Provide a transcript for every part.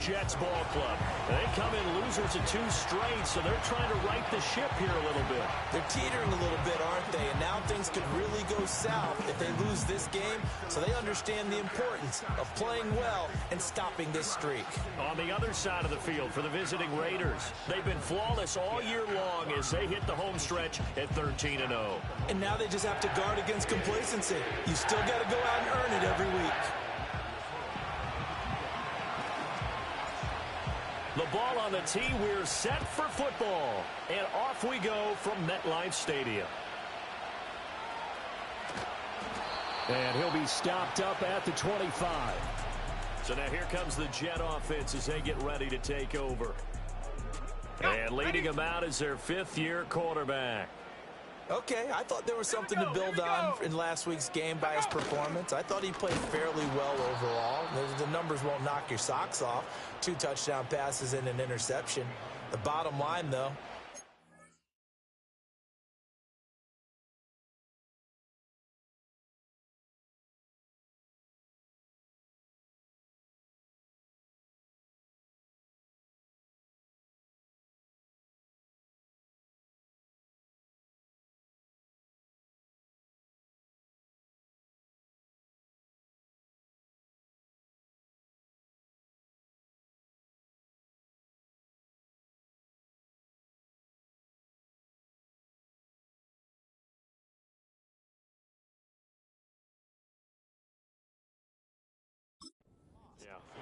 Jets ball club. They come in losers of 2 straight, so they're trying to right the ship here a little bit. They're teetering a little bit, aren't they? And now things could really go south if they lose this game, so they understand the importance of playing well and stopping this streak. On the other side of the field for the visiting Raiders, they've been flawless all year long as they hit the home stretch at 13-0. And now they just have to guard against complacency. You still got to go out and earn it every week. The ball on the tee. We're set for football. And off we go from MetLife Stadium. And he'll be stopped up at the 25. So now here comes the Jet offense as they get ready to take over. And leading them out is their 5th-year quarterback. Okay, I thought there was something to build on in last week's game by his performance. I thought he played fairly well overall. The numbers won't knock your socks off. 2 touchdown passes and an interception. The bottom line, though,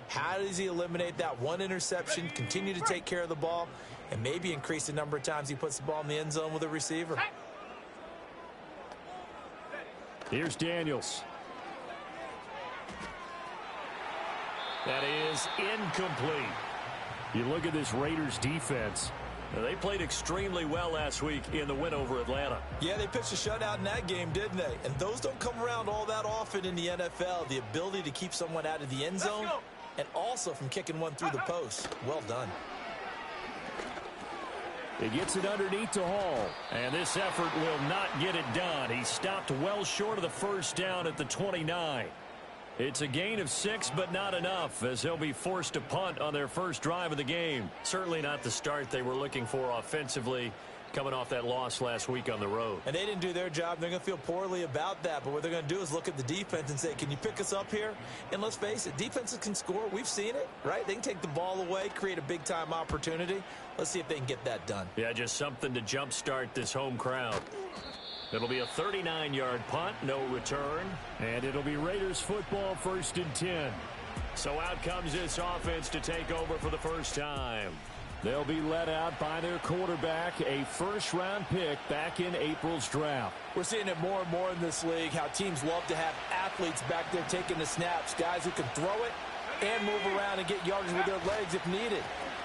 how does he eliminate that one interception, continue to take care of the ball, and maybe increase the number of times he puts the ball in the end zone with a receiver? Here's Daniels. That is incomplete. You look at this Raiders defense. They played extremely well last week in the win over Atlanta. Yeah, they pitched a shutout in that game, didn't they? And those don't come around all that often in the NFL. The ability to keep someone out of the end zone and also from kicking one through the post. Well done. He gets it underneath to Hall. And this effort will not get it done. He stopped well short of the first down at the 29. It's a gain of 6, but not enough, as they'll be forced to punt on their first drive of the game. Certainly not the start they were looking for offensively, coming off that loss last week on the road. And they didn't do their job. They're going to feel poorly about that. But what they're going to do is look at the defense and say, can you pick us up here? And let's face it, defenses can score. We've seen it, right? They can take the ball away, create a big-time opportunity. Let's see if they can get that done. Yeah, just something to jumpstart this home crowd. It'll be a 39-yard punt, no return. And it'll be Raiders football, 1st and 10. So out comes this offense to take over for the first time. They'll be led out by their quarterback, a first-round pick back in April's draft. We're seeing it more and more in this league, how teams love to have athletes back there taking the snaps, guys who can throw it and move around and get yardage with their legs if needed.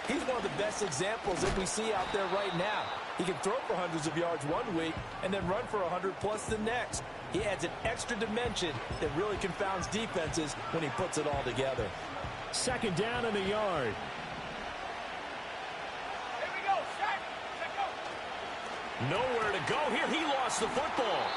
He's one of the best examples that we see out there right now. He can throw for hundreds of yards one week and then run for 100+ the next. He adds an extra dimension that really confounds defenses when he puts it all together. 2nd down in the yard. Here we go. Set go. Nowhere to go here. He lost the football.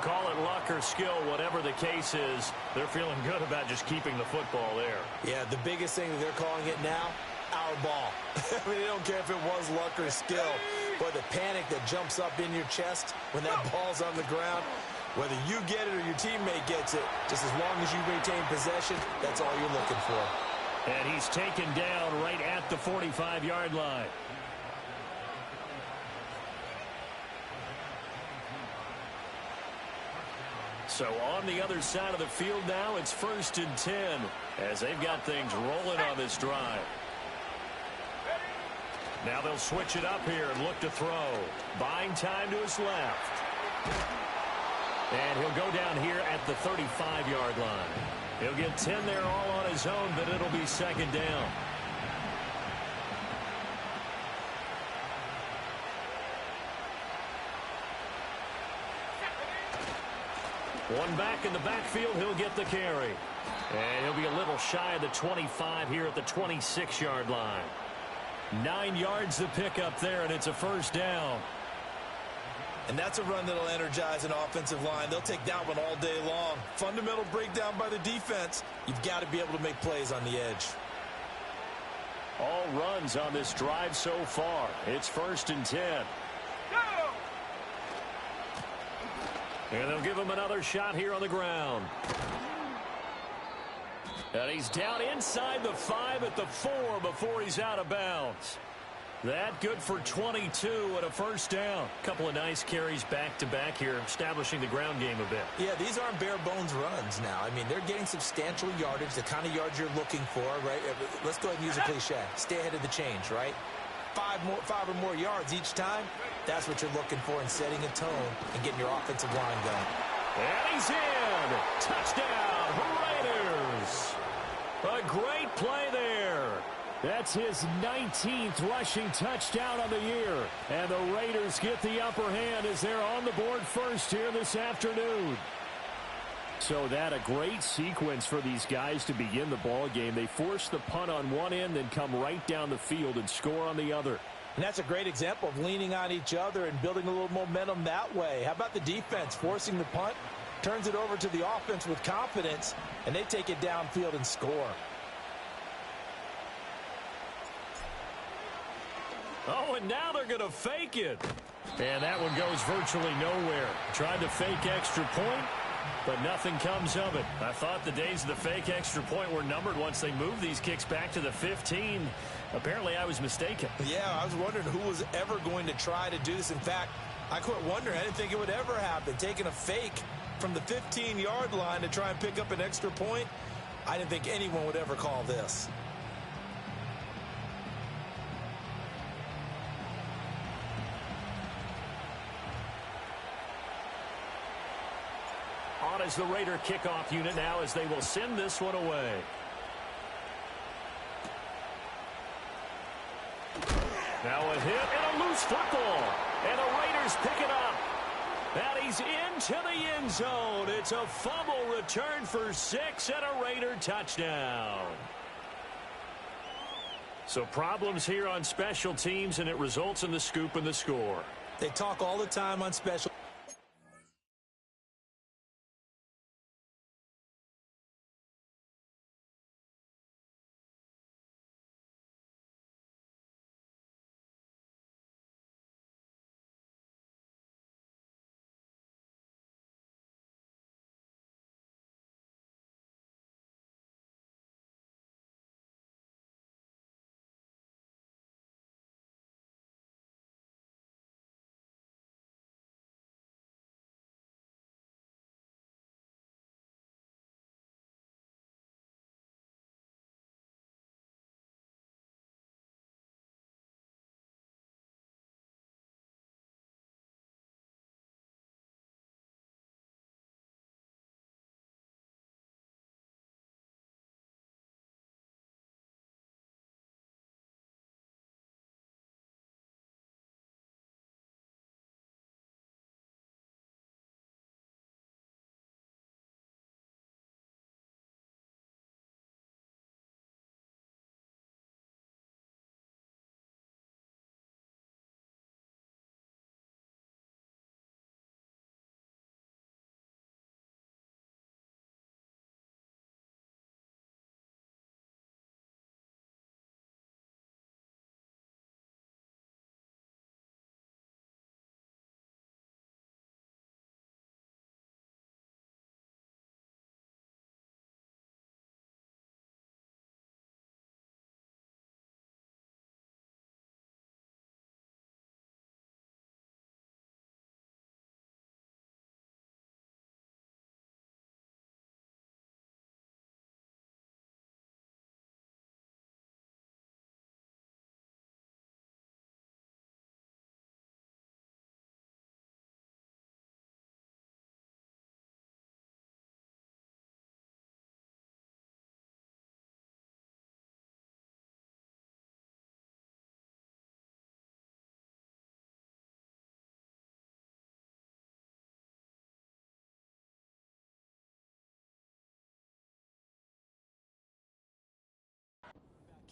Call it luck or skill, whatever the case is, they're feeling good about just keeping the football there. Yeah, the biggest thing that they're calling it now, our ball. I mean, they don't care if it was luck or skill, but the panic that jumps up in your chest when that ball's on the ground, whether you get it or your teammate gets it, just as long as you maintain possession, that's all you're looking for. And he's taken down right at the 45-yard line. So on the other side of the field now, it's 1st and 10 as they've got things rolling on this drive. Now they'll switch it up here and look to throw. Buying time to his left. And he'll go down here at the 35-yard line. He'll get 10 there all on his own, but it'll be 2nd down. One back in the backfield, he'll get the carry. And he'll be a little shy of the 25 here at the 26-yard line. 9 yards to pick up there, and it's a first down. And that's a run that'll energize an offensive line. They'll take that one all day long. Fundamental breakdown by the defense. You've got to be able to make plays on the edge. All runs on this drive so far. It's 1st and 10. Go! And they'll give him another shot here on the ground. And he's down inside the 5 at the 4 before he's out of bounds. That good for 22 and a first down. Couple of nice carries back-to-back here, establishing the ground game a bit. Yeah, these aren't bare-bones runs now. I mean, they're getting substantial yardage, the kind of yards you're looking for, right? Let's go ahead and use a cliche. Stay ahead of the change, right? 5 or more yards each time. That's what you're looking for in setting a tone and getting your offensive line going. And he's in. Touchdown, Raiders. A great play there. That's his 19th rushing touchdown on the year. And the Raiders get the upper hand as they're on the board first here this afternoon. So that a great sequence for these guys to begin the ball game. They force the punt on one end, then come right down the field and score on the other. And that's a great example of leaning on each other and building a little momentum that way. How about the defense forcing the punt, turns it over to the offense with confidence, and they take it downfield and score. Oh, and now they're going to fake it. And that one goes virtually nowhere. Tried to fake extra point, but nothing comes of it. I thought the days of the fake extra point were numbered once they moved these kicks back to the 15. Apparently, I was mistaken. Yeah, I was wondering who was ever going to try to do this. In fact, I quit wondering. I didn't think it would ever happen. Taking a fake from the 15-yard line to try and pick up an extra point, I didn't think anyone would ever call this. On as the Raider kickoff unit now as they will send this one away. Now a hit and a loose football. And the Raiders pick it up. And he's into the end zone. It's a fumble return for 6 and a Raider touchdown. So problems here on special teams, and it results in the scoop and the score. They talk all the time on special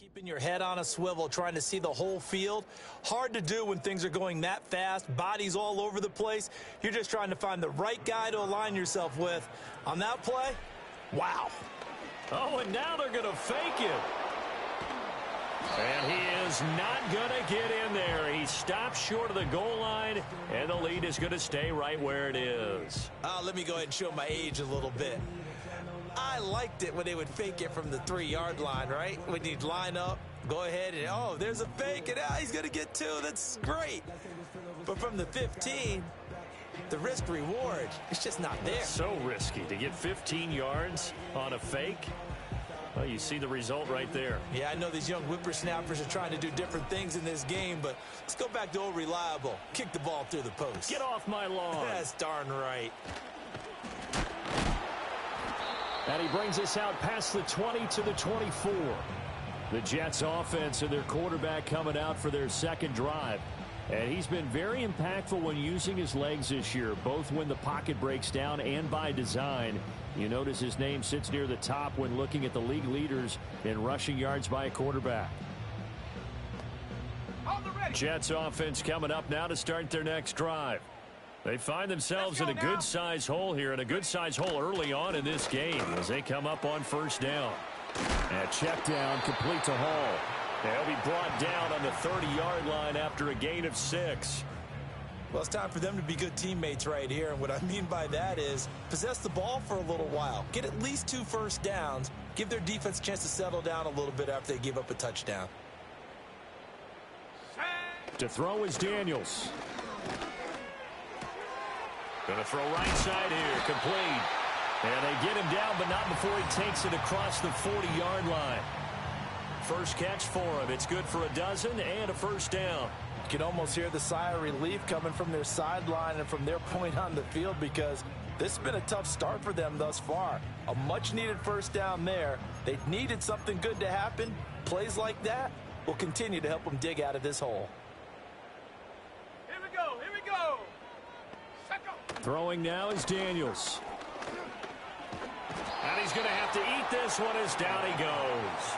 Keeping your head on a swivel, trying to see the whole field. Hard to do when things are going that fast, bodies all over the place. You're just trying to find the right guy to align yourself with. On that play, wow. Oh, and now they're going to fake it. And he is not going to get in there. He stops short of the goal line, and the lead is going to stay right where it is. Let me go ahead and show my age a little bit. I liked it when they would fake it from the 3-yard line, right? When you'd line up, go ahead and, oh, there's a fake, and he's going to get 2. That's great. But from the 15, the risk-reward, it's just not there. So risky to get 15 yards on a fake. Well, you see the result right there. Yeah, I know these young whippersnappers are trying to do different things in this game, but let's go back to old reliable. Kick the ball through the post. Get off my lawn. That's darn right. And he brings us out past the 20 to the 24. The Jets offense and their quarterback coming out for their second drive. And he's been very impactful when using his legs this year, both when the pocket breaks down and by design. You notice his name sits near the top when looking at the league leaders in rushing yards by a quarterback. Jets offense coming up now to start their next drive. They find themselves in a good-sized hole here, and a good-sized hole early on in this game as they come up on first down. And check down complete to Hall. They'll be brought down on the 30-yard line after a gain of 6. Well, it's time for them to be good teammates right here, and what I mean by that is possess the ball for a little while. Get at least 2 first downs. Give their defense a chance to settle down a little bit after they give up a touchdown. To throw is Daniels. Going to throw right side here, complete. And they get him down, but not before he takes it across the 40-yard line. First catch for him. It's good for a dozen and a first down. You can almost hear the sigh of relief coming from their sideline and from their point on the field because this has been a tough start for them thus far. A much-needed first down there. They needed something good to happen. Plays like that will continue to help them dig out of this hole. Here we go, here we go. Throwing now is Daniels. And he's going to have to eat this one as down he goes.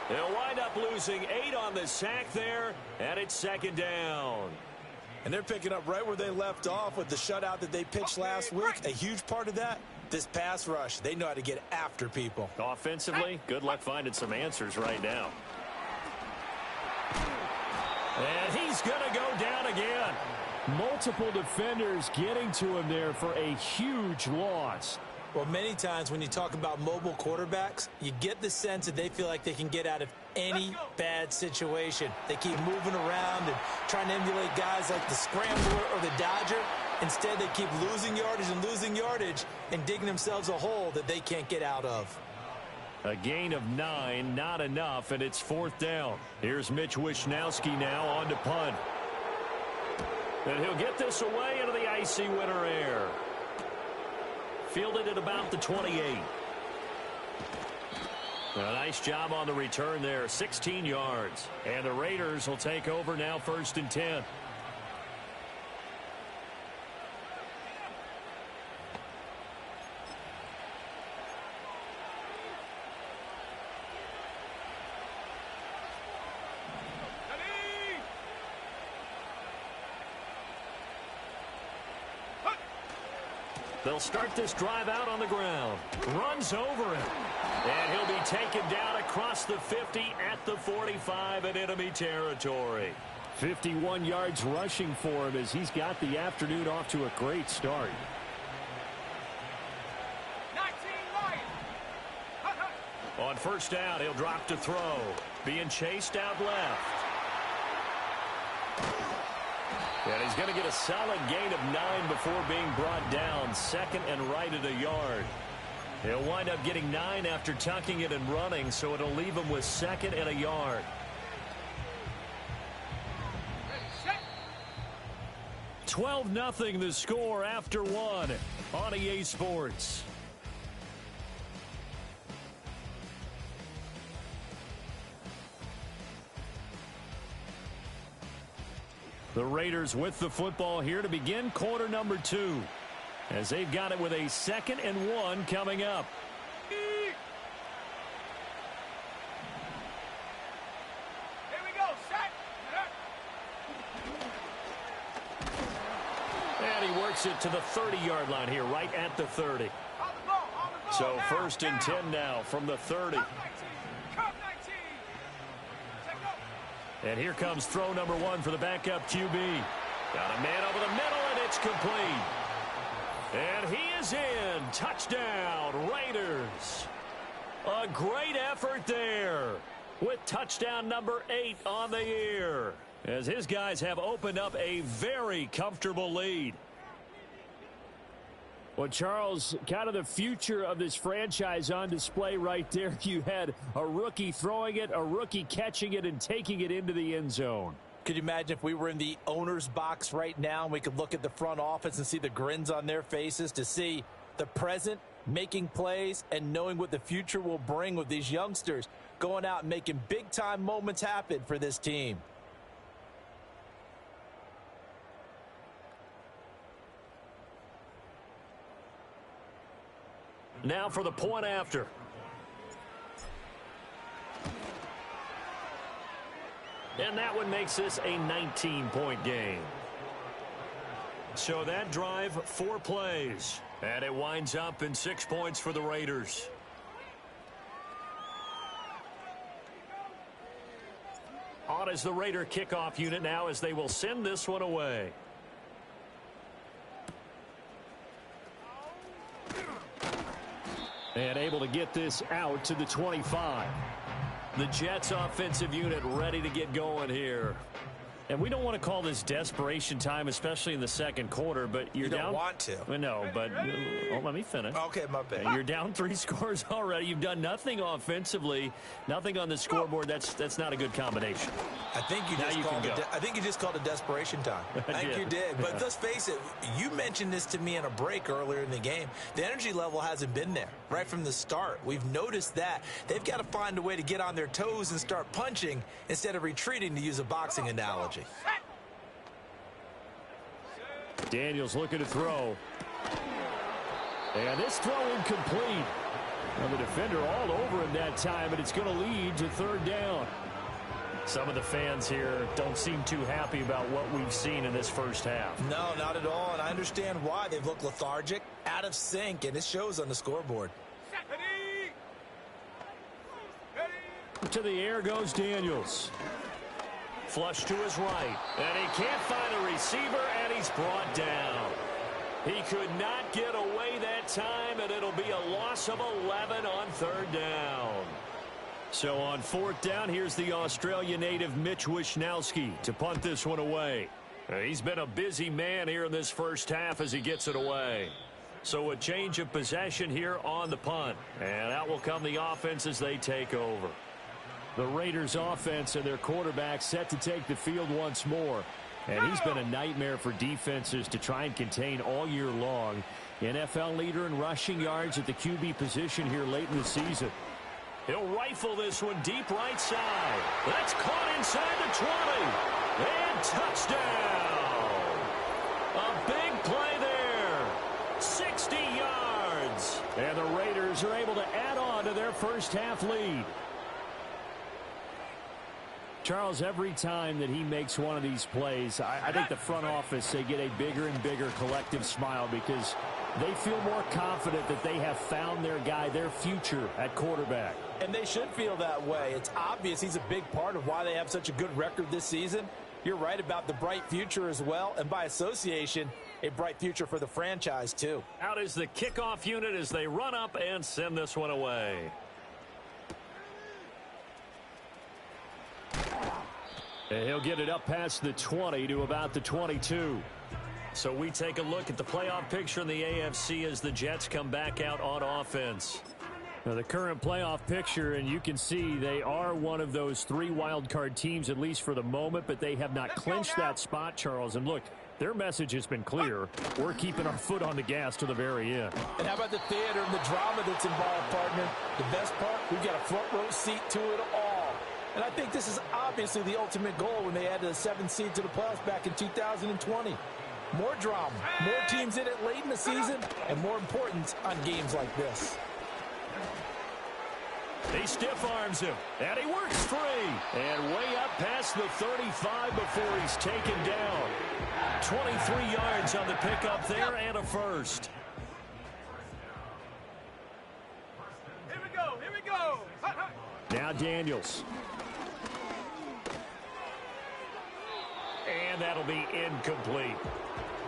They'll wind up losing 8 on the sack there, and it's second down. And they're picking up right where they left off with the shutout that they pitched last week. A huge part of that, this pass rush. They know how to get after people. Offensively, good luck finding some answers right now. And he's going to go down again. Multiple defenders getting to him there for a huge loss. Well, many times when you talk about mobile quarterbacks, you get the sense that they feel like they can get out of any bad situation. They keep moving around and trying to emulate guys like the Scrambler or the Dodger. Instead, they keep losing yardage and digging themselves a hole that they can't get out of. A gain of 9, not enough, and it's fourth down. Here's Mitch Wishnowsky now on to punt. And he'll get this away into the icy winter air. Fielded at about the 28. A nice job on the return there, 16 yards. And the Raiders will take over now first and 10. They'll start this drive out on the ground. Runs over him. And he'll be taken down across the 50 at the 45 in enemy territory. 51 yards rushing for him as he's got the afternoon off to a great start. 19 Lions. On first down, he'll drop to throw. Being chased out left. And he's going to get a solid gain of 9 before being brought down. Second and right at a yard. He'll wind up getting 9 after tucking it and running, so it'll leave him with second and a yard. 12-0 the score after 1 on EA Sports. The Raiders with the football here to begin quarter number 2. As they've got it with a 2nd and 1 coming up. takes it to the 30-yard line here, right at the 30. So first and 10 now from the 30. And here comes throw number 1 for the backup QB. Got a man over the middle, and it's complete. And he is in. Touchdown, Raiders. A great effort there with touchdown number 8 on the year, as his guys have opened up a very comfortable lead. Well, Charles, kind of the future of this franchise on display right there. You had a rookie throwing it, a rookie catching it, and taking it into the end zone. Could you imagine if we were in the owner's box right now and we could look at the front office and see the grins on their faces, to see the present making plays and knowing what the future will bring with these youngsters going out and making big-time moments happen for this team. Now for the point after. And that one makes this a 19-point game. So that drive, 4 plays. And it winds up in 6 points for the Raiders. On is the Raider kickoff unit now, as they will send this one away. And able to get this out to the 25. The Jets offensive unit ready to get going here. And we don't want to call this desperation time, especially in the second quarter, but you're You don't down. want to. No, but let me finish. Okay, my bad. You're down 3 scores already. You've done nothing offensively, nothing on the scoreboard. That's not a good combination. I think you just called it desperation time. I think you did. But let's face it, you mentioned this to me in a break earlier in the game. The energy level hasn't been there right from the start. We've noticed that. They've got to find a way to get on their toes and start punching instead of retreating, to use a boxing analogy. Daniels looking to throw. And this throw incomplete. Well, the defender all over him that time, and it's going to lead to 3rd down. Some of the fans here don't seem too happy about what we've seen in this first half. No, not at all, and I understand why. They've looked lethargic, out of sync, and it shows on the scoreboard. To the air goes Daniels. Flush to his right, and he can't find a receiver, and he's brought down. He could not get away that time, and it'll be a loss of 11 on 3rd down. So on 4th down, here's the Australia native Mitch Wishnowsky to punt this one away. He's been a busy man here in this first half as he gets it away. So a change of possession here on the punt, and out will come the offense as they take over. The Raiders offense and their quarterback set to take the field once more. And he's been a nightmare for defenses to try and contain all year long. NFL leader in rushing yards at the QB position here late in the season. He'll rifle this one deep right side. That's caught inside the 20. And touchdown. A big play there. 60 yards. And the Raiders are able to add on to their first half lead. Charles, every time that he makes one of these plays, I think the front office, they get a bigger and bigger collective smile because they feel more confident that they have found their guy, their future at quarterback. And they should feel that way. It's obvious he's a big part of why they have such a good record this season. You're right about the bright future as well, and by association, a bright future for the franchise too. Out is the kickoff unit as they run up and send this one away. And he'll get it up past the 20 to about the 22. So we take a look at the playoff picture in the AFC as the Jets come back out on offense. Now the current playoff picture, and you can see they are one of those 3 wild card teams, at least for the moment, but they have not clinched that spot, Charles. And look, their message has been clear. We're keeping our foot on the gas to the very end. And how about the theater and the drama that's involved, partner? The best part, we've got a front row seat to it all. And I think this is obviously the ultimate goal when they added a 7th seed to the playoffs back in 2020. More drama, more teams in it late in the season, and more importance on games like this. He stiff arms him, and he works free. And way up past past the 35 before he's taken down. 23 yards on the pickup there and a first. Here we go. Here we go. Now Daniels. And that'll be incomplete.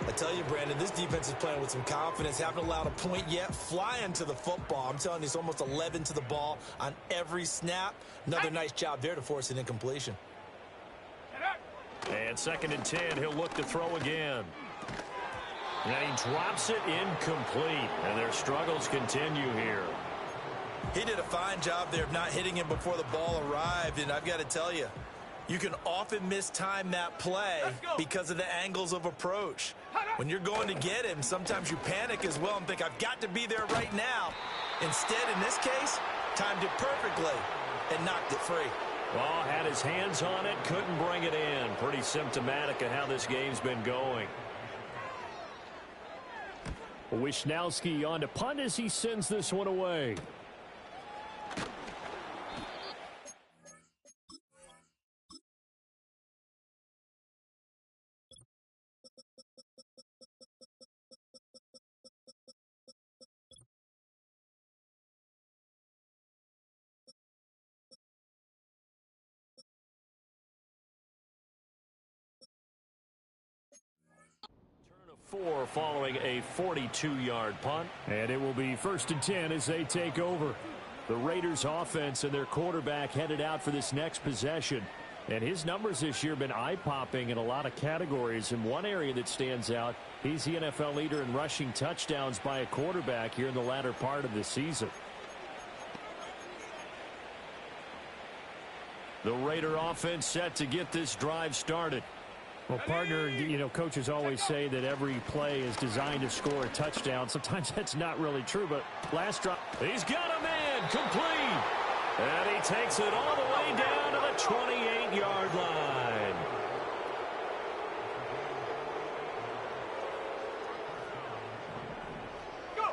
I tell you, Brandon, this defense is playing with some confidence. Haven't allowed a point yet. Flying to the football. I'm telling you, it's almost 11 to the ball on every snap. Another nice job there to force an incompletion. And 2nd and 10, he'll look to throw again. And he drops it incomplete. And their struggles continue here. He did a fine job there of not hitting him before the ball arrived. And I've got to tell you, you can often mistime that play because of the angles of approach. When you're going to get him, sometimes you panic as well and think, I've got to be there right now. Instead, in this case, timed it perfectly and knocked it free. Well, had his hands on it, couldn't bring it in. Pretty symptomatic of how this game's been going. Wishnowski on to punt as he sends this one away. Four following a 42-yard punt. And it will be 1st and 10 as they take over. The Raiders offense and their quarterback headed out for this next possession. And his numbers this year have been eye-popping in a lot of categories. In one area that stands out, he's the NFL leader in rushing touchdowns by a quarterback here in the latter part of the season. The Raider offense set to get this drive started. Well, partner, you know, coaches always say that every play is designed to score a touchdown. Sometimes that's not really true, but last drive, he's got a man complete. And he takes it all the way down to the 28-yard line. Go.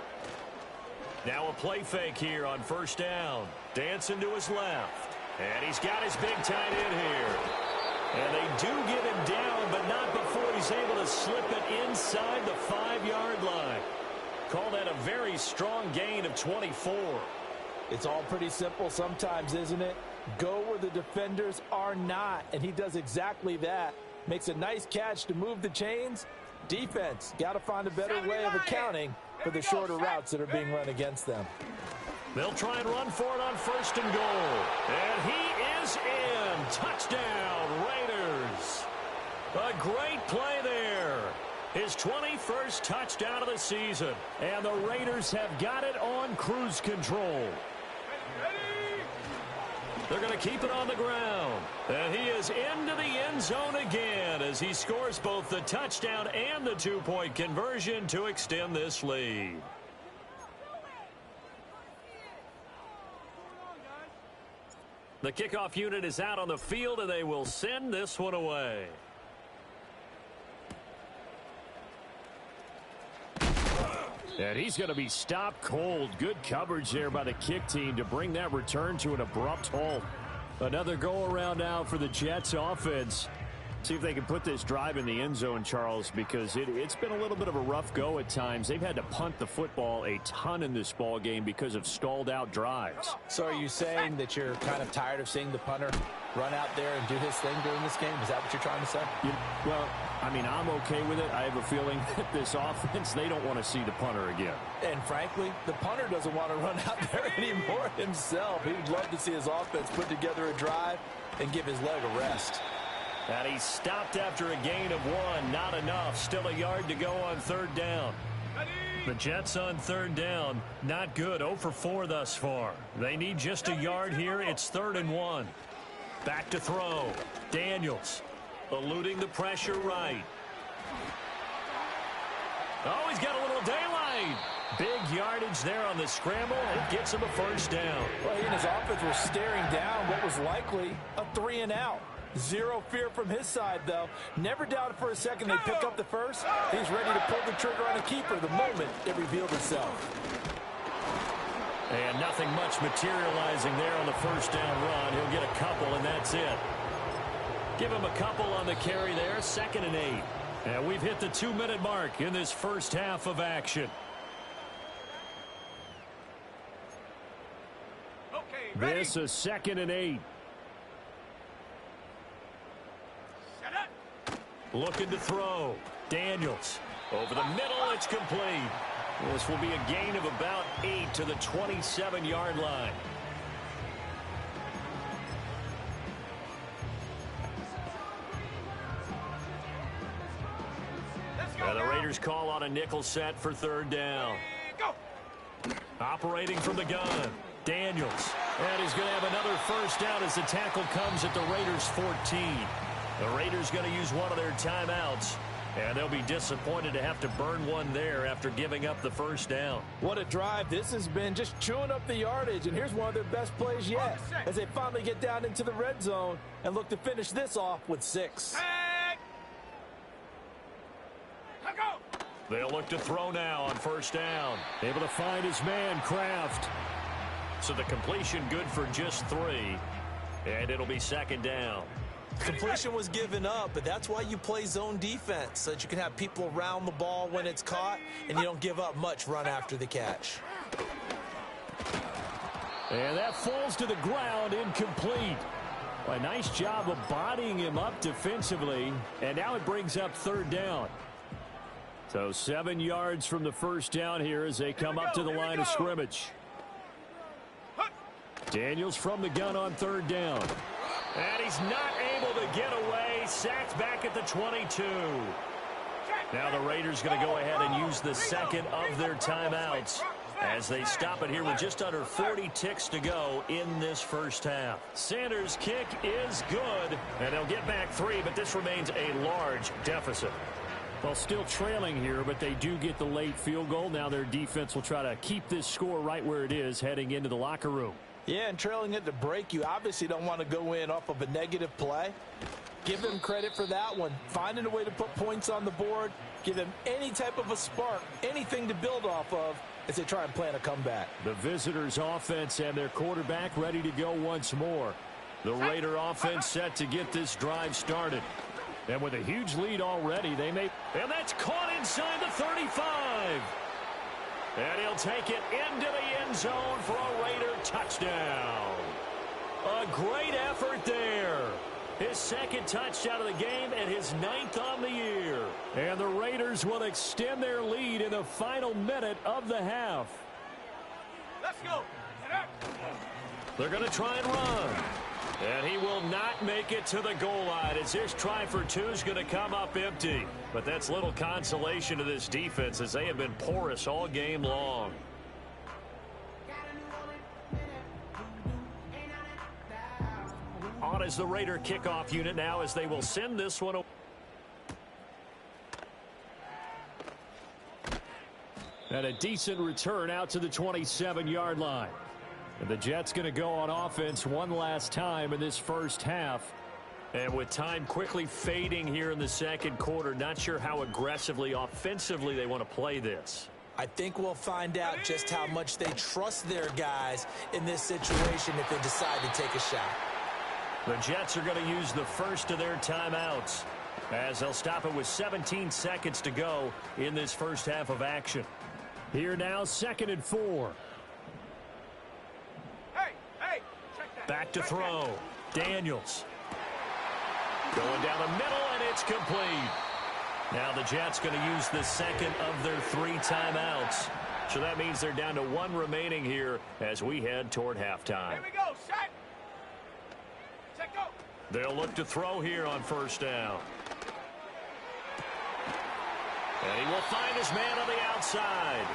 Now a play fake here on 1st down. Dancing to his left. And he's got his big tight end here. And they do get him down, but not before he's able to slip it inside the 5-yard line. Call that a very strong gain of 24. It's all pretty simple sometimes, isn't it? Go where the defenders are not, and he does exactly that. Makes a nice catch to move the chains. Defense, got to find a better way of accounting for the shorter routes that are being run against them. They'll try and run for it on 1st and goal. And he is in. Touchdown, Raiders. A great play there. His 21st touchdown of the season. And the Raiders have got it on cruise control. They're going to keep it on the ground. And he is into the end zone again as he scores both the touchdown and the 2-point conversion to extend this lead. The kickoff unit is out on the field, and they will send this one away. And he's going to be stopped cold. Good coverage there by the kick team to bring that return to an abrupt halt. Another go-around now for the Jets offense. See if they can put this drive in the end zone, Charles, because it's been a little bit of a rough go at times. They've had to punt the football a ton in this ball game because of stalled-out drives. So are you saying that you're kind of tired of seeing the punter run out there and do his thing during this game? Is that what you're trying to say? Well, I mean, I'm okay with it. I have a feeling that this offense, they don't want to see the punter again. And frankly, the punter doesn't want to run out there anymore himself. He'd love to see his offense put together a drive and give his leg a rest. And he stopped after a gain of 1. Not enough. Still a yard to go on 3rd down. The Jets on 3rd down. Not good. 0 for 4 thus far. They need just a yard here. It's 3rd and 1. Back to throw. Daniels eluding the pressure right. Oh, he's got a little daylight. Big yardage there on the scramble. It gets him a 1st down. Well, he and his offense were staring down what was likely a 3-and-out. Zero fear from his side, though. Never doubted for a second they'd pick up the first. He's ready to pull the trigger on a keeper the moment it revealed itself. And nothing much materializing there on the 1st down run. He'll get a couple, and that's it. Give him a couple on the carry there, 2nd and 8. And we've hit the 2-minute mark in this first half of action. Okay, ready. This is 2nd and 8. Set up. Looking to throw. Daniels. Over the middle, it's complete. This will be a gain of about 8 to the 27-yard line. And the Raiders call on a nickel set for 3rd down. Go. Operating from the gun. Daniels. And he's going to have another 1st down as the tackle comes at the Raiders' 14. The Raiders going to use one of their timeouts. And they'll be disappointed to have to burn one there after giving up the 1st down. What a drive. This has been just chewing up the yardage, and here's one of their best plays yet as they finally get down into the red zone and look to finish this off with 6. Tag. Go. They'll look to throw now on 1st down. Able to find his man, Kraft. So the completion good for just 3. And it'll be 2nd down. Completion was given up, but that's why you play zone defense, so that you can have people around the ball when it's caught, and you don't give up much run after the catch. And that falls to the ground, incomplete. A nice job of bodying him up defensively, and now it brings up 3rd down. So 7 yards from the 1st down here as they come up to the line of scrimmage. Daniels from the gun on 3rd down. And he's not able to get away. Sacked back at the 22. Now the Raiders going to go ahead and use the 2nd of their timeouts as they stop it here with just under 40 ticks to go in this first half. Sanders' kick is good, and they'll get back 3, but this remains a large deficit. Well, still trailing here, but they do get the late field goal. Now their defense will try to keep this score right where it is heading into the locker room. Yeah, and trailing it to break, you obviously don't want to go in off of a negative play. Give them credit for that one. Finding a way to put points on the board, give them any type of a spark, anything to build off of as they try and plan a comeback. The visitors' offense and their quarterback ready to go once more. The Raider offense set to get this drive started. And with a huge lead already, they may... And that's caught inside the 35. And he'll take it into the end zone for a Raider touchdown. A great effort there. His 2nd touchdown of the game and his 9th on the year. And the Raiders will extend their lead in the final minute of the half. Let's go. They're going to try and run. And he will not make it to the goal line as this try for 2 is going to come up empty. But that's little consolation to this defense as they have been porous all game long. On is the Raider kickoff unit now as they will send this one away. And a decent return out to the 27-yard line. And the Jets going to go on offense one last time in this first half. And with time quickly fading here in the 2nd quarter, not sure how aggressively, offensively they want to play this. I think we'll find out just how much they trust their guys in this situation if they decide to take a shot. The Jets are going to use the first of their timeouts as they'll stop it with 17 seconds to go in this first half of action. Here now, 2nd and 4. Back to throw. Daniels. Going down the middle, and it's complete. Now the Jets going to use the 2nd of their 3 timeouts. So that means they're down to 1 remaining here as we head toward halftime. Here we go. Set. Set, go. They'll look to throw here on 1st down. And he will find his man on the outside.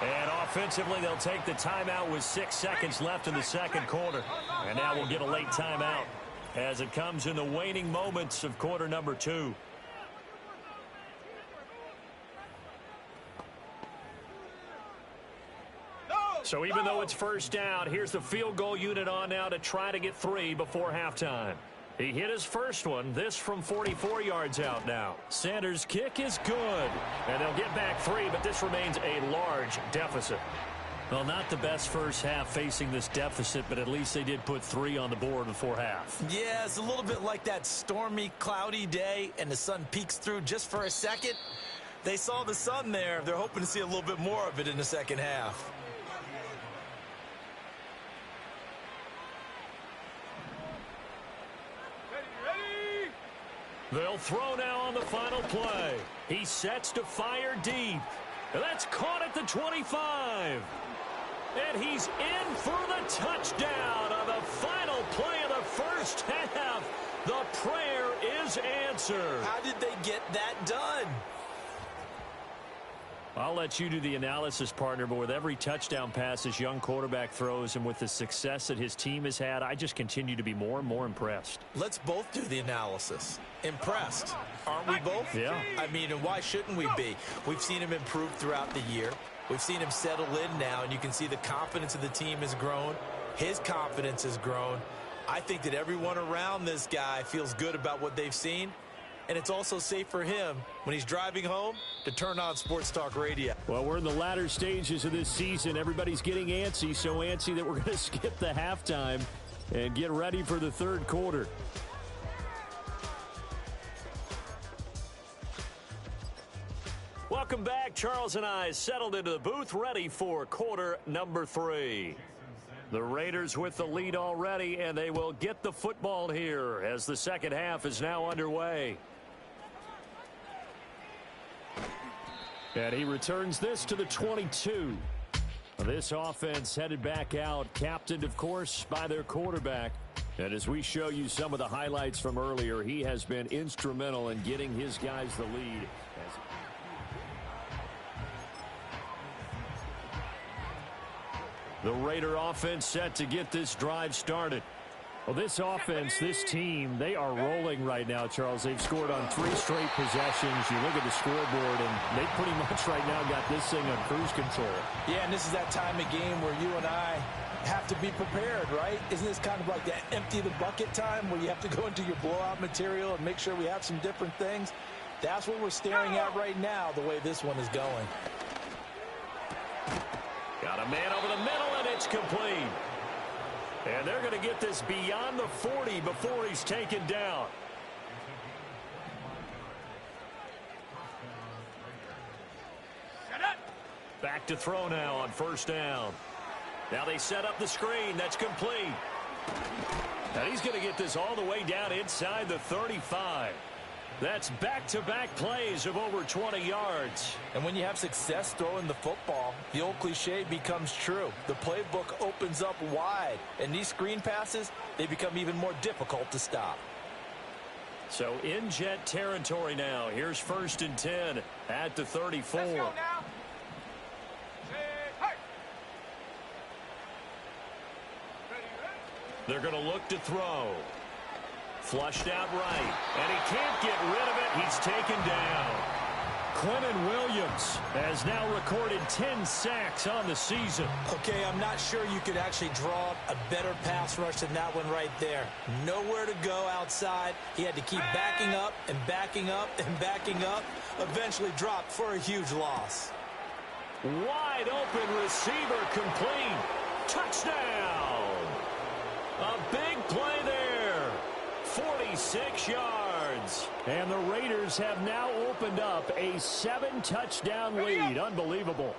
And offensively, they'll take the timeout with 6 seconds left in the 2nd quarter. And now we'll get a late timeout as it comes in the waning moments of quarter number 2. So even though it's 1st down, here's the field goal unit on now to try to get 3 before halftime. He hit his first one, this from 44 yards out now. Sanders' kick is good, and they'll get back 3, but this remains a large deficit. Well, not the best first half facing this deficit, but at least they did put 3 on the board before half. Yeah, it's a little bit like that stormy, cloudy day, and the sun peeks through just for a second. They saw the sun there. They're hoping to see a little bit more of it in the second half. Ready? They'll throw now on the final play. He sets to fire deep. That's caught at the 25. And he's in for the touchdown on the final play of the first half. The prayer is answered. How did they get that done? I'll let you do the analysis, partner, but with every touchdown pass this young quarterback throws and with the success that his team has had, I just continue to be more and more impressed. Let's both do the analysis. Impressed, aren't we both? Yeah. I mean, and why shouldn't we be? We've seen him improve throughout the year. We've seen him settle in now, and you can see the confidence of the team has grown. His confidence has grown. I think that everyone around this guy feels good about what they've seen. And it's also safe for him when he's driving home to turn on Sports Talk Radio. Well, we're in the latter stages of this season. Everybody's getting antsy, so antsy that we're going to skip the halftime and get ready for the third quarter. Welcome back. Charles and I settled into the booth, ready for quarter number 3. The Raiders with the lead already, and they will get the football here as the second half is now underway. And he returns this to the 22. This offense headed back out, captained, of course, by their quarterback. And as we show you some of the highlights from earlier, he has been instrumental in getting his guys the lead. The Raider offense set to get this drive started. Well, this offense, this team, they are rolling right now, Charles. They've scored on 3 straight possessions. You look at the scoreboard, and they pretty much right now got this thing on cruise control. Yeah, and this is that time of game where you and I have to be prepared, right? Isn't this kind of like that empty the bucket time where you have to go into your blowout material and make sure we have some different things? That's what we're staring at right now, the way this one is going. Got a man over the middle, and it's complete. And they're going to get this beyond the 40 before he's taken down. Back to throw now on first down. Now they set up the screen. That's complete. And he's going to get this all the way down inside the 35. That's back-to-back plays of over 20 yards. And when you have success throwing the football, the old cliche becomes true. The playbook opens up wide, and these screen passes, they become even more difficult to stop. So in jet territory now. Here's 1st and 10 at the 34. Let's go now. They're going to look to throw. Flushed out right, and he can't get rid of it. He's taken down. Quentin Williams has now recorded 10 sacks on the season. Okay, I'm not sure you could actually draw a better pass rush than that one right there. Nowhere to go outside. He had to keep backing up and backing up and backing up. Eventually dropped for a huge loss. Wide open receiver complete. Touchdown. A big play there. 46 yards. And the Raiders have now opened up a 7-touchdown lead. Unbelievable.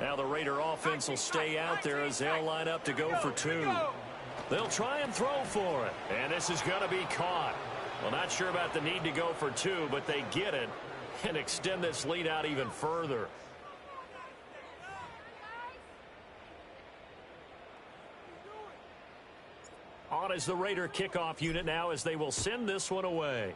Now the Raider offense will stay out there as they'll line up to go for 2. They'll try and throw for it. And this is going to be caught. Well, not sure about the need to go for 2, but they get it and extend this lead out even further. On is the Raider kickoff unit now as they will send this one away.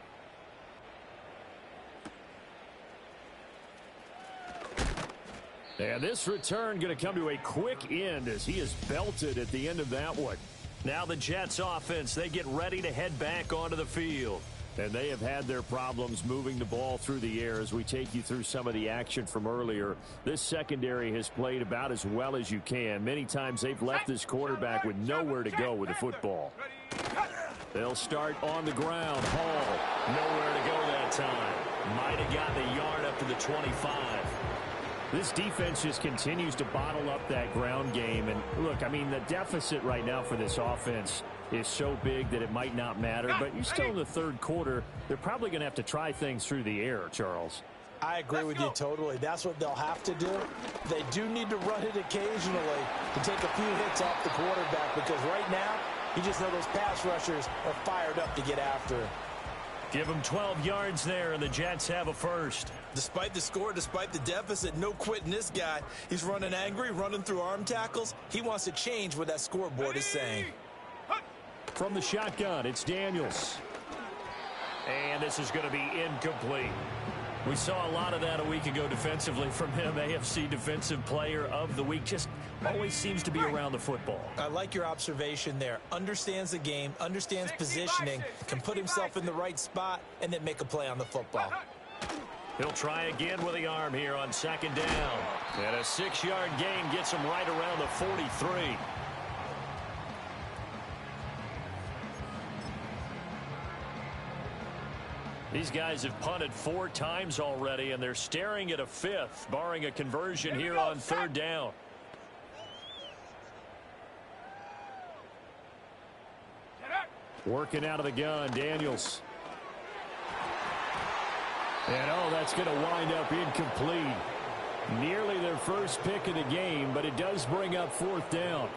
And this return going to come to a quick end as he is belted at the end of that one. Now the Jets offense, they get ready to head back onto the field. And they have had their problems moving the ball through the air as we take you through some of the action from earlier. This secondary has played about as well as you can. Many times they've left this quarterback with nowhere to go with the football. They'll start on the ground. Hall, nowhere to go that time. Might have gotten a yard up to the 25. This defense just continues to bottle up that ground game. And look, I mean, the deficit right now for this offense is so big that it might not matter. But you're still in the third quarter. They're probably going to have to try things through the air, Charles. I agree with you totally. That's what they'll have to do. They do need to run it occasionally to take a few hits off the quarterback, because right now, you just know those pass rushers are fired up to get after him. Give them 12 yards there, and the Jets have a first. Despite the score, despite the deficit, no quitting this guy. He's running angry, running through arm tackles. He wants to change what that scoreboard is saying. From the shotgun, it's Daniels. And this is going to be incomplete. We saw a lot of that a week ago defensively from him. AFC Defensive Player of the Week. Just always seems to be around the football. I like your observation there. Understands the game, understands positioning, can put himself in the right spot, and then make a play on the football. He'll try again with the arm here on second down. And a 6-yard gain gets him right around the 43. These guys have punted 4 times already, and they're staring at a 5th, barring a conversion here on third down. Working out of the gun, Daniels. And, oh, that's going to wind up incomplete. Nearly their first pick of the game, but it does bring up fourth down.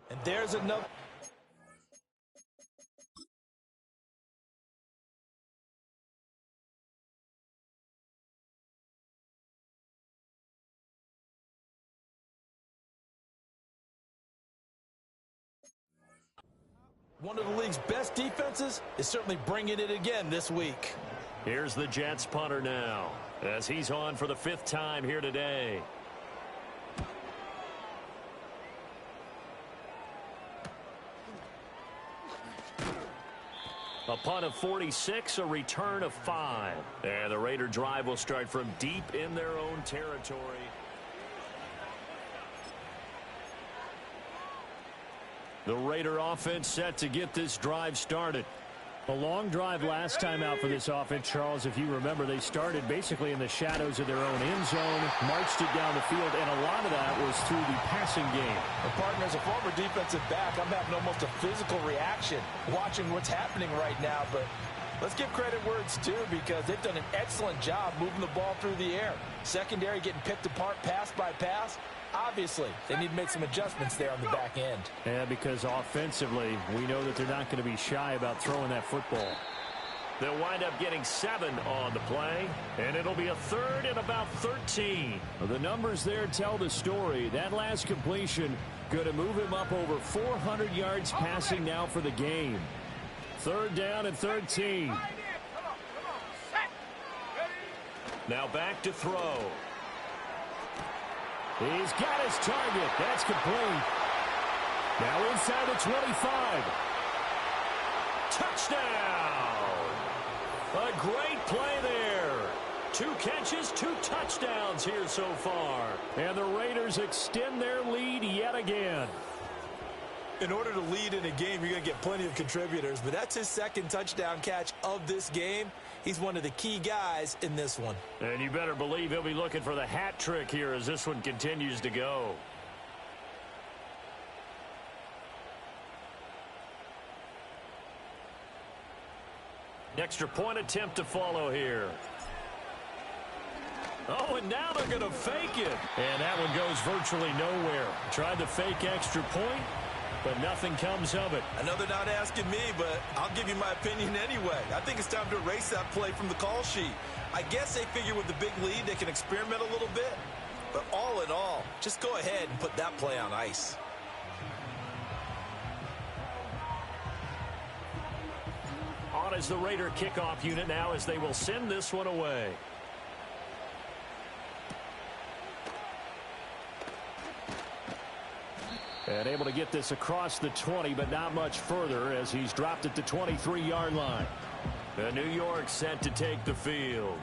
And there's another. One of the league's best defenses is certainly bringing it again this week. Here's the Jets punter now, as he's on for the 5th time here today. A punt of 46, a return of 5. And the Raider drive will start from deep in their own territory. The Raider offense set to get this drive started. A long drive last time out for this offense, Charles. If you remember, they started basically in the shadows of their own end zone, marched it down the field, and a lot of that was through the passing game. Well, partner, as a former defensive back, I'm having almost a physical reaction watching what's happening right now. But let's give credit where it's due, because they've done an excellent job moving the ball through the air. Secondary getting picked apart pass by pass. Obviously, they need to make some adjustments there on the back end. Yeah, because offensively, we know that they're not going to be shy about throwing that football. They'll wind up getting 7 on the play, and it'll be a 3rd and about 13. The numbers there tell the story. That last completion going to move him up over 400 yards passing now for the game. 3rd down and 13. Now back to throw. He's got his target. That's complete. Now inside the 25. Touchdown! A great play there. 2 catches, 2 touchdowns here so far. And the Raiders extend their lead yet again. In order to lead in a game, you're going to get plenty of contributors, but that's his 2nd touchdown catch of this game. He's one of the key guys in this one. And you better believe he'll be looking for the hat trick here as this one continues to go. Extra point attempt to follow here. Oh, and now they're going to fake it. And that one goes virtually nowhere. Tried the fake extra point, but nothing comes of it. I know they're not asking me, but I'll give you my opinion anyway. I think it's time to erase that play from the call sheet. I guess they figure with the big lead they can experiment a little bit. But all in all, just go ahead and put that play on ice. On is the Raider kickoff unit now as they will send this one away. And able to get this across the 20, but not much further as he's dropped it to 23-yard line. The New York set to take the field.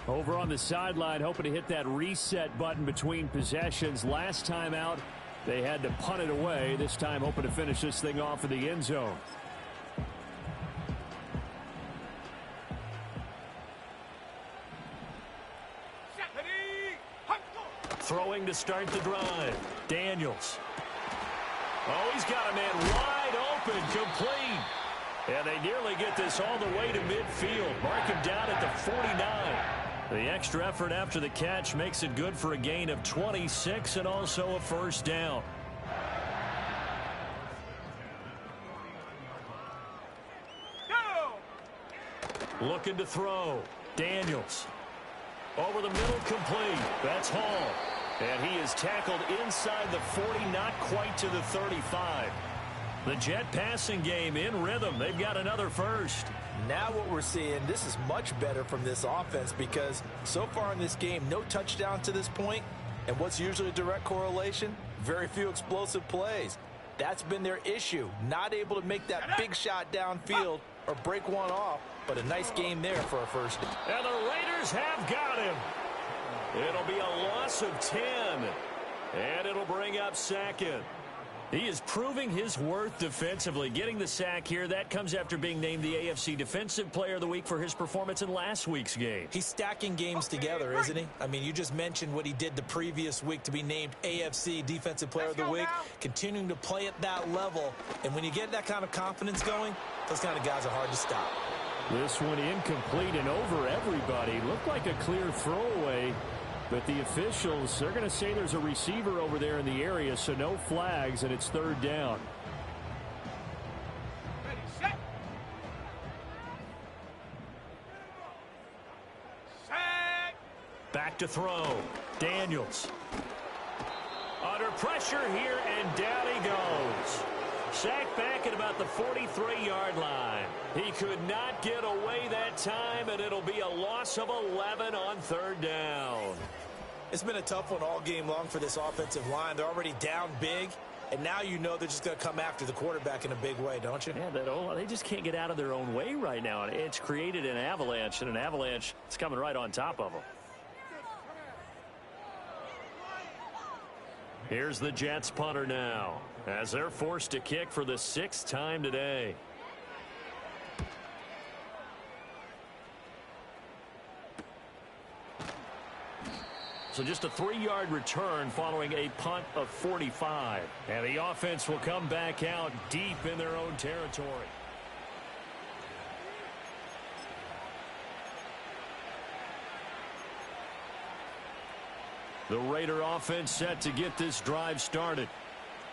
Over on the sideline, hoping to hit that reset button between possessions. Last time out, they had to punt it away. This time hoping to finish this thing off in the end zone. Throwing to start the drive. Daniels. Oh, he's got a man wide open, complete. And they nearly get this all the way to midfield. Mark him down at the 49. The extra effort after the catch makes it good for a gain of 26 and also a first down. Looking to throw. Daniels. Over the middle, complete. That's Hall. And he is tackled inside the 40, not quite to the 35. The Jet passing game in rhythm. They've got another first. Now what we're seeing, this is much better from this offense because so far in this game, no touchdown to this point. And what's usually a direct correlation? Very few explosive plays. That's been their issue. Not able to make that big shot downfield or break one off. But a nice game there for a first. And the Raiders have got him. It'll be a loss of 10. And it'll bring up Sackett. He is proving his worth defensively. Getting the sack here, that comes after being named the AFC Defensive Player of the Week for his performance in last week's game. He's stacking games together, isn't he? I mean, you just mentioned what he did the previous week to be named AFC Defensive Player of the Week. Continuing to play at that level. And when you get that kind of confidence going, those kind of guys are hard to stop. This one incomplete and over everybody. Looked like a clear throwaway. But the officials, they're going to say there's a receiver over there in the area, so no flags, and it's third down. Ready, set. Set. Back to throw. Daniels. Under pressure here, and down he goes. Sacked back at about the 43-yard line. He could not get away that time, and it'll be a loss of 11 on third down. It's been a tough one all game long for this offensive line. They're already down big, and now you know they're just going to come after the quarterback in a big way, don't you? Yeah, they just can't get out of their own way right now. It's created an avalanche, and an avalanche is coming right on top of them. Here's the Jets punter now, as they're forced to kick for the 6th time today. So just a 3-yard return following a punt of 45. And the offense will come back out deep in their own territory. The Raider offense set to get this drive started.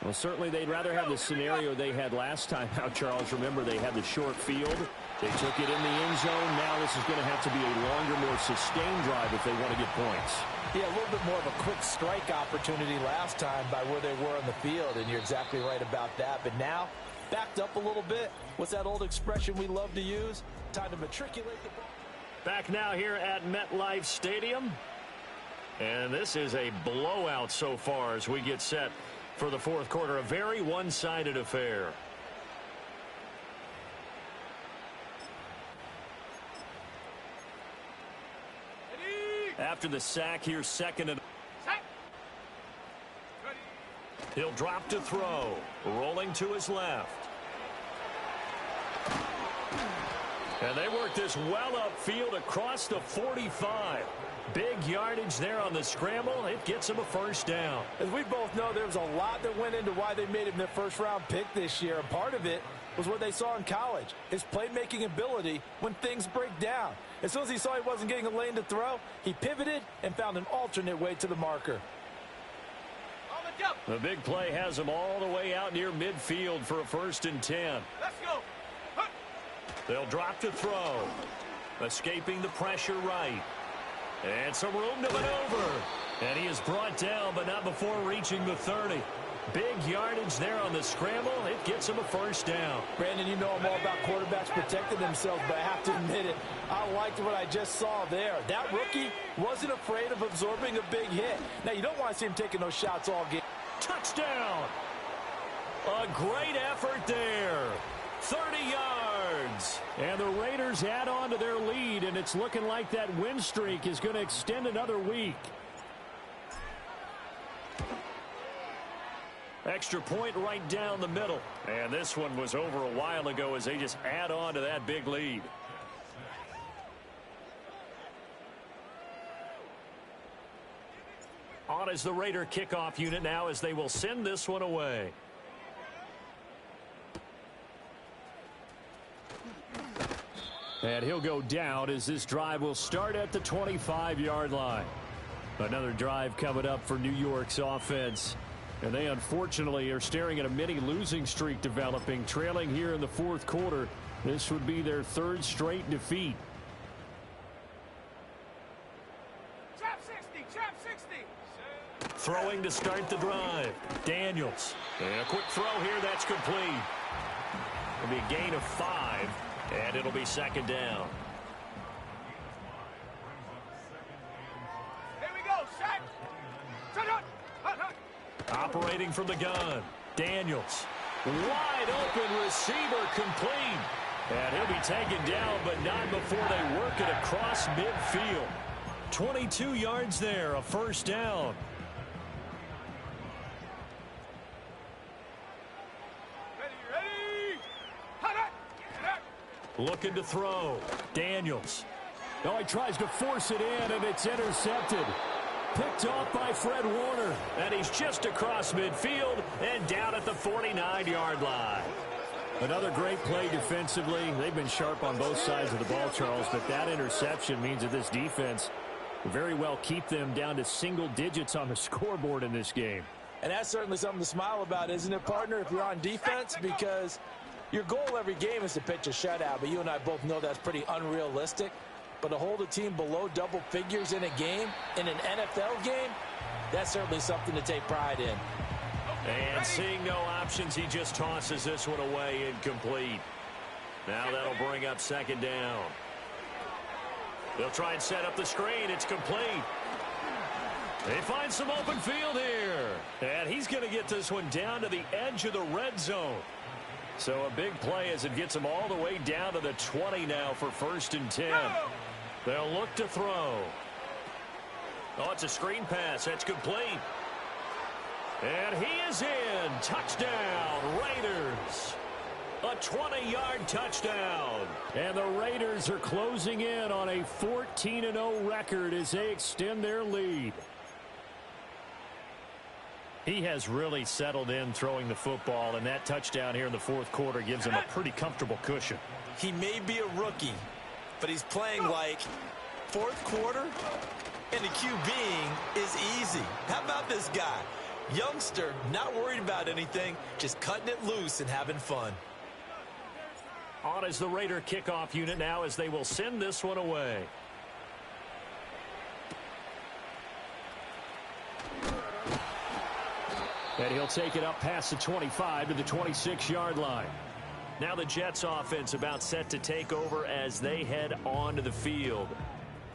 Well, certainly they'd rather have the scenario they had last time out, Charles. Remember, they had the short field. They took it in the end zone. Now this is going to have to be a longer, more sustained drive if they want to get points. Yeah, a little bit more of a quick strike opportunity last time by where they were on the field, and you're exactly right about that. But now, backed up a little bit. What's that old expression we love to use? Time to matriculate the ball. Back now here at MetLife Stadium. And this is a blowout so far as we get set for the fourth quarter. A very one-sided affair. After the sack here, second and... Set. Ready. He'll drop to throw. Rolling to his left. And they work this well upfield across the 45. Big yardage there on the scramble. It gets him a first down. As we both know, there was a lot that went into why they made him their first-round pick this year. And part of it was what they saw in college, his playmaking ability when things break down. As soon as he saw he wasn't getting a lane to throw, he pivoted and found an alternate way to the marker. On the jump. The big play has him all the way out near midfield for a 1st and 10. Let's go. Huh. They'll drop to throw. Escaping the pressure right. And some room to maneuver. And he is brought down, but not before reaching the 30. Big yardage there on the scramble. It gets him a first down. Brandon, you know I'm all about quarterbacks protecting themselves, but I have to admit it, I liked what I just saw there. That rookie wasn't afraid of absorbing a big hit. Now, you don't want to see him taking those shots all game. Touchdown! A great effort there. 30 yards. And the Raiders add on to their lead, and it's looking like that win streak is going to extend another week. Extra point right down the middle. And this one was over a while ago as they just add on to that big lead. On is the Raider kickoff unit now as they will send this one away. And he'll go down as this drive will start at the 25-yard line. Another drive coming up for New York's offense. And they unfortunately are staring at a mini losing streak developing, trailing here in the fourth quarter. This would be their third straight defeat. Trap 60, trap 60. Throwing to start the drive. Daniels. And a quick throw here, that's complete. It'll be a gain of 5, and it'll be second down. Here we go, set. Set up. Hut, hut. Operating from the gun. Daniels. Wide open receiver complete. And he'll be taken down, but not before they work it across midfield. 22 yards there, a first down. Ready. Hut, hut. Set. Looking to throw. Daniels. Oh, he tries to force it in, and it's intercepted. Picked off by Fred Warner. And he's just across midfield and down at the 49-yard line. Another great play defensively. They've been sharp on both sides of the ball, Charles, but that interception means that this defense will very well keep them down to single digits on the scoreboard in this game. And that's certainly something to smile about, isn't it, partner, if you're on defense? Because your goal every game is to pitch a shutout, but you and I both know that's pretty unrealistic. But to hold a team below double figures in a game, in an NFL game, that's certainly something to take pride in. And seeing no options, he just tosses this one away incomplete. Now that'll bring up second down. They'll try and set up the screen. It's complete. They find some open field here. And he's going to get this one down to the edge of the red zone. So a big play as it gets him all the way down to the 20 now for 1st and 10. They'll look to throw. Oh, it's a screen pass. That's complete. And he is in. Touchdown, Raiders. A 20-yard touchdown. And the Raiders are closing in on a 14-0 record as they extend their lead. He has really settled in throwing the football, and that touchdown here in the fourth quarter gives him a pretty comfortable cushion. He may be a rookie, but he's playing like fourth quarter, and the QBing is easy. How about this guy? Youngster, not worried about anything, just cutting it loose and having fun. On is the Raider kickoff unit now as they will send this one away. And he'll take it up past the 25 to the 26-yard line. Now the Jets offense about set to take over as they head onto the field.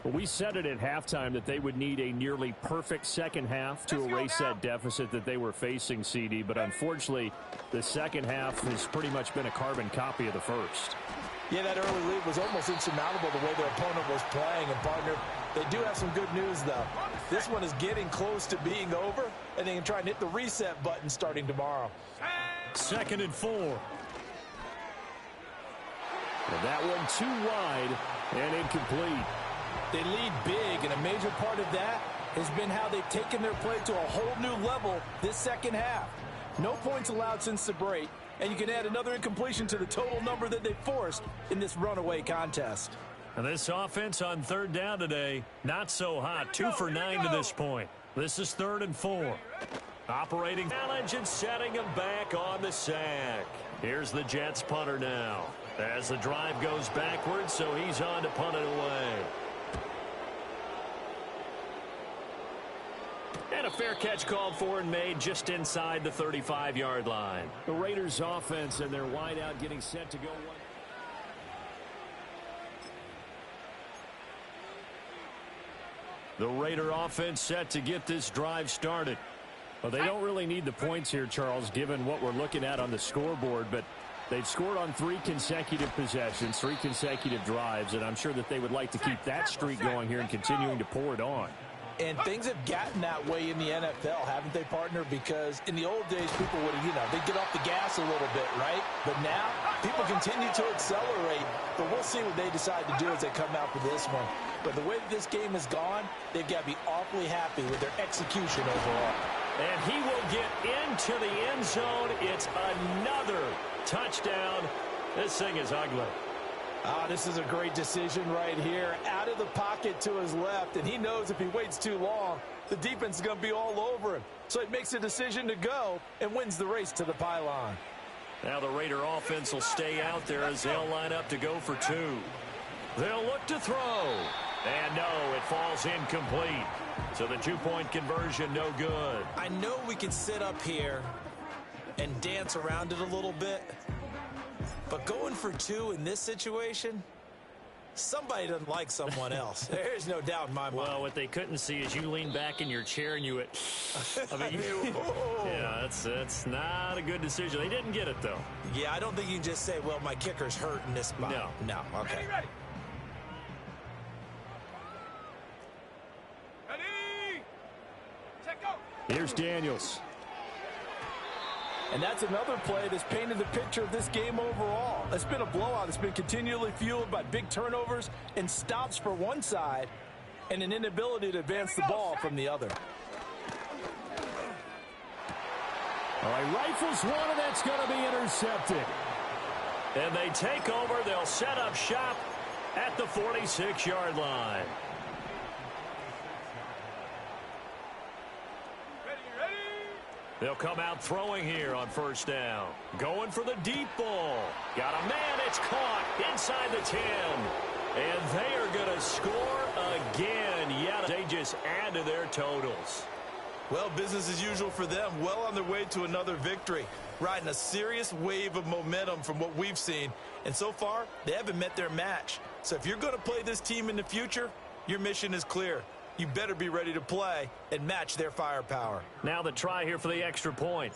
Well, we said it at halftime that they would need a nearly perfect second half to erase that deficit that they were facing, CD. But unfortunately, the second half has pretty much been a carbon copy of the first. Yeah, that early lead was almost insurmountable the way their opponent was playing. And, partner, they do have some good news, though. This one is getting close to being over, and they can try and hit the reset button starting tomorrow. 2nd and 4. And that one too wide and incomplete. They lead big, and a major part of that has been how they've taken their play to a whole new level this second half. No points allowed since the break, and you can add another incompletion to the total number that they forced in this runaway contest. And this offense on 3rd down today, not so hot. 2 for 9 to this point. This is 3rd and 4. Operating challenge and setting him back on the sack. Here's the Jets punter now as the drive goes backwards, so he's on to punt it away. And a fair catch called for and made just inside the 35-yard line. The Raiders offense and their wideout getting set to go. The Raider offense set to get this drive started. Well, they don't really need the points here, Charles, given what we're looking at on the scoreboard, but they've scored on 3 consecutive possessions, 3 consecutive drives, and I'm sure that they would like to keep that streak going here and continuing to pour it on. And things have gotten that way in the NFL, haven't they, partner? Because in the old days, people would, they'd get off the gas a little bit, right? But now, people continue to accelerate. But we'll see what they decide to do as they come out for this one. But the way that this game has gone, they've got to be awfully happy with their execution overall. And he will get into the end zone. It's another touchdown. This thing is ugly. This is a great decision right here. Out of the pocket to his left, and he knows if he waits too long, the defense is going to be all over him. So he makes a decision to go and wins the race to the pylon. Now the Raider offense will stay out there as they'll line up to go for two. They'll look to throw. And no, it falls incomplete. So the two-point conversion, no good. I know we can sit up here and dance around it a little bit, but going for two in this situation, somebody doesn't like someone else. There's no doubt in my mind. Well, what they couldn't see is you lean back in your chair and you went, yeah, that's not a good decision. They didn't get it, though. Yeah, I don't think you can just say, well, my kicker's hurt in this spot. No, okay. Ready. Ready. Set, go. Here's Daniels. And that's another play that's painted the picture of this game overall. It's been a blowout. It's been continually fueled by big turnovers and stops for one side and an inability to advance the ball from the other. All right, rifles one, and that's going to be intercepted. And they take over. They'll set up shop at the 46-yard line. They'll come out throwing here on first down. Going for the deep ball. Got a man. It's caught inside the 10. And they are going to score again. Yeah, they just add to their totals. Well, business as usual for them. Well on their way to another victory. Riding a serious wave of momentum from what we've seen. And so far, they haven't met their match. So if you're going to play this team in the future, your mission is clear. You better be ready to play and match their firepower. Now the try here for the extra point.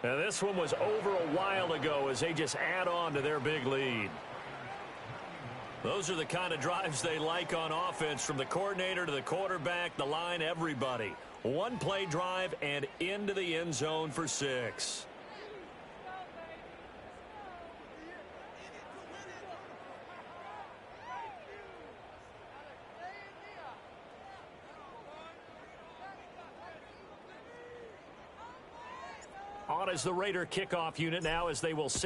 Now this one was over a while ago as they just add on to their big lead. Those are the kind of drives they like on offense, from the coordinator to the quarterback, the line, everybody. One play drive and into the end zone for 6. On as the Raider kickoff unit now as they will sit